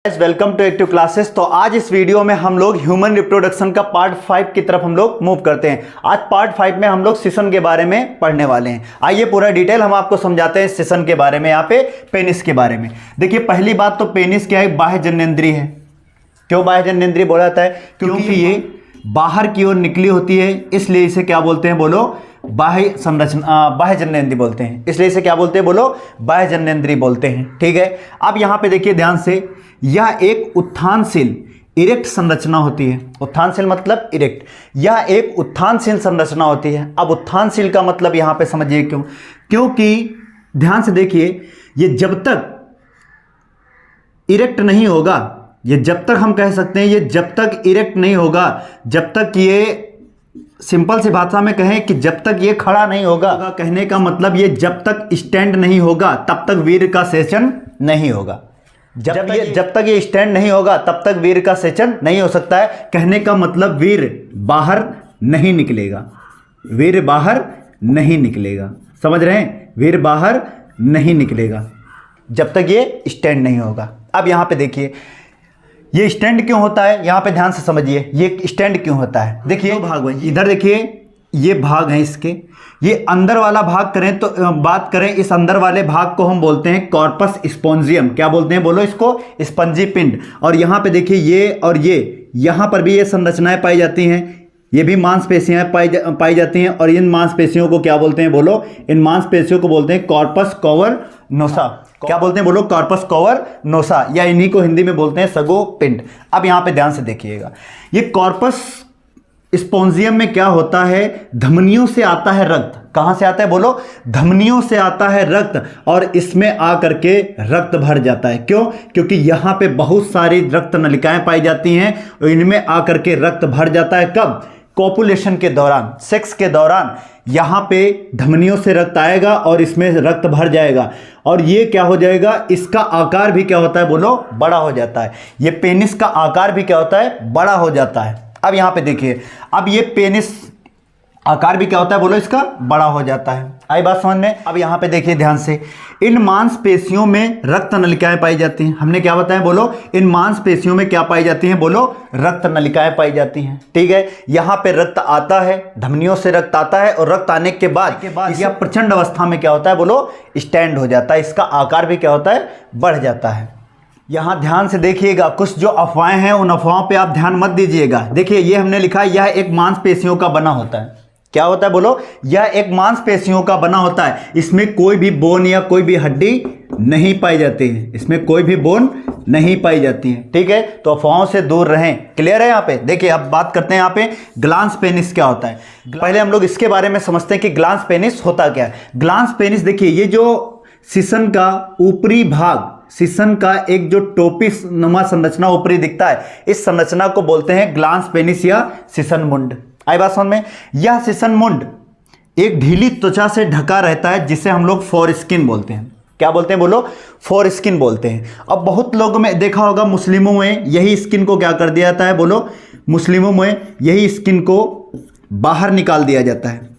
Welcome to active classes. तो आज इस वीडियो में हम लोग ह्यूमन रिप्रोडक्शन का पार्ट 5 की तरफ हम लोग मूव करते हैं। आज पार्ट 5 में हम लोग सिसन के बारे में पढ़ने वाले हैं। आइए पूरा डिटेल हम आपको समझाते हैं सिसन के बारे में, यहाँ पे पेनिस के बारे में। देखिए पहली बात तो पेनिस क्या है, बाह्य जननेंद्रिय है। क्यों बाह्य जननेंद्रिय बोला जाता है? क्योंकि ये बाहर की ओर निकली होती है, इसलिए इसे क्या बोलते हैं बोलो? बाह्य संरचना, बाह्य जननेंद्रिय बोलते हैं। इसलिए इसे क्या बोलते हैं बोलो? बाह्य जननेंद्रिय बोलते हैं। ठीक है, अब यहाँ पे देखिए ध्यान से, यह एक उत्थानशील इरेक्ट संरचना होती है। उत्थानशील मतलब इरेक्ट, यह एक उत्थानशील संरचना होती है। अब उत्थानशील का मतलब यहाँ पे समझिए क्यों, क्योंकि ध्यान से देखिए, ये जब तक इरेक्ट नहीं होगा, ये जब तक हम कह सकते हैं, ये जब तक इरेक्ट नहीं होगा, जब तक ये, सिंपल सी भाषा में कहें कि जब तक ये खड़ा नहीं होगा, कहने का मतलब ये जब तक स्टैंड नहीं होगा तब तक वीर्य का सेचन नहीं होगा। जब तक ये स्टैंड नहीं होगा तब तक वीर्य का सेचन नहीं हो सकता है। कहने का मतलब वीर्य बाहर नहीं निकलेगा, वीर्य बाहर नहीं निकलेगा। समझ रहे हैं? वीर्य बाहर नहीं निकलेगा जब तक ये स्टैंड नहीं होगा। अब यहाँ पे देखिए, ये स्टैंड क्यों होता है, यहाँ पे ध्यान से समझिए, ये स्टैंड क्यों होता है। देखिए भाग, इधर देखिए, ये भाग हैं इसके, ये अंदर वाला भाग करें तो बात करें, इस अंदर वाले भाग को हम बोलते हैं कॉर्पस स्पोंजियम। क्या बोलते हैं बोलो इसको? स्पंजी पिंड। और यहाँ पे देखिए ये और ये, यहाँ पर भी ये संरचनाएं पाई जाती हैं, ये भी मांसपेशियां पाई जाती हैं। और इन मांसपेशियों को क्या बोलते हैं बोलो? इन मांसपेशियों को बोलते हैं कॉर्पस कवर नोसा। क्या बोलते हैं बोलो? कॉर्पस कवर नोसा, या इन्हीं को हिंदी में बोलते हैं सगो पिंड। अब यहाँ पे ध्यान से देखिएगा, ये कॉर्पस स्पोंजियम में क्या होता है, धमनियों से आता है रक्त। कहां से आता है बोलो? धमनियों से आता है रक्त, और इसमें आकर के रक्त भर जाता है। क्यों? क्योंकि यहां पे बहुत सारी रक्त नलिकाएं पाई जाती हैं, और इनमें आकर के रक्त भर जाता है। कब? कॉपुलेशन के दौरान, सेक्स के दौरान यहां पे धमनियों से रक्त आएगा और इसमें रक्त भर जाएगा, और ये क्या हो जाएगा, इसका आकार भी क्या होता है बोलो? बड़ा हो जाता है। ये पेनिस का आकार भी क्या होता है? बड़ा हो जाता है। अब यहां पे देखिए, अब ये पेनिस आकार भी क्या होता है बोलो? इसका बड़ा हो जाता है। आई बात समझ में? अब यहां पे देखिए ध्यान से, इन मांसपेशियों में रक्त नलिकाएं पाई जाती हैं। हमने क्या बताया बोलो? इन मांसपेशियों में क्या पाई जाती हैं बोलो? रक्त नलिकाएं पाई जाती हैं। ठीक है, यहां पे रक्त आता है, धमनियों से रक्त आता है, और रक्त आने के बाद यह प्रचंड अवस्था में क्या होता है बोलो? स्टैंड हो जाता है। इसका आकार भी क्या होता है? बढ़ जाता है। यहां ध्यान से देखिएगा, कुछ जो अफवाहें हैं उन अफवाहों पे आप ध्यान मत दीजिएगा। देखिए ये हमने लिखा है, यह एक मांसपेशियों का बना होता है। क्या होता है बोलो? यह एक मांसपेशियों का बना होता है। इसमें कोई भी बोन या कोई भी हड्डी नहीं पाई जाती है, इसमें कोई भी बोन नहीं पाई जाती है। ठीक है, तो अफवाहों से दूर रहें। क्लियर है? यहाँ पे देखिए, अब बात करते हैं यहाँ पे ग्लांस पेनिस क्या होता है। पहले हम लोग इसके बारे में समझते हैं कि ग्लांस पेनिस होता क्या है। ग्लांस पेनिस देखिए, ये जो सिसन का ऊपरी भाग, सिसन का एक जो टोपिस नुमा संरचना ऊपरी दिखता है, इस संरचना को बोलते हैं ग्लांस पेनिस या सिसन मुंड। आई बात समझ में? यह सिसन मुंड एक ढीली त्वचा से ढका रहता है, जिसे हम लोग फोरस्किन बोलते हैं। क्या बोलते हैं बोलो? फोरस्किन बोलते हैं। अब बहुत लोगों में देखा होगा, मुस्लिमों में यही स्किन को क्या कर दिया जाता है बोलो? मुस्लिमों में यही स्किन को बाहर निकाल दिया जाता है।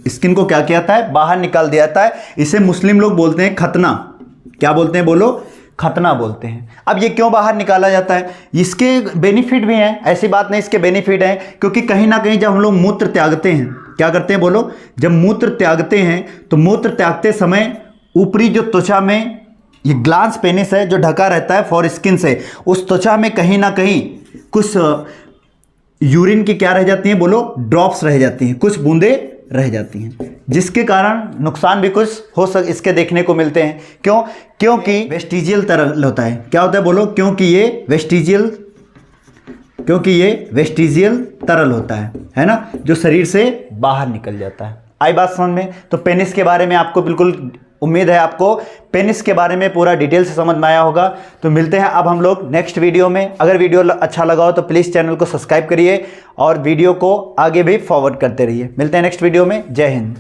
स्किन को क्या किया जाता है? बाहर निकाल दिया जाता है। इसे मुस्लिम लोग बोलते हैं खतना। क्या बोलते हैं बोलो? खतना बोलते हैं। अब ये क्यों बाहर निकाला जाता है? इसके बेनिफिट भी हैं, ऐसी बात नहीं, इसके बेनिफिट हैं। क्योंकि कहीं ना कहीं जब हम लोग मूत्र त्यागते हैं, क्या करते हैं बोलो? जब मूत्र त्यागते हैं तो मूत्र त्यागते समय ऊपरी जो त्वचा में ये ग्लांस पेनिस है जो ढका रहता है फोरस्किन से, उस त्वचा में कहीं ना कहीं कुछ यूरिन की क्या रह जाती हैं बोलो? ड्रॉप्स रह जाती हैं, कुछ बूंदे रह जाती हैं, जिसके कारण नुकसान भी कुछ हो इसके देखने को मिलते हैं। क्यों? क्योंकि वेस्टिजियल तरल होता है। क्या होता है बोलो? क्योंकि ये वेस्टिजियल तरल होता है ना, जो शरीर से बाहर निकल जाता है। आई बात समझ में? तो पेनिस के बारे में आपको बिल्कुल उम्मीद है आपको पेनिस के बारे में पूरा डिटेल से समझ में आया होगा। तो मिलते हैं अब हम लोग नेक्स्ट वीडियो में। अगर वीडियो अच्छा लगा हो तो प्लीज़ चैनल को सब्सक्राइब करिए और वीडियो को आगे भी फॉरवर्ड करते रहिए। मिलते हैं नेक्स्ट वीडियो में। जय हिंद।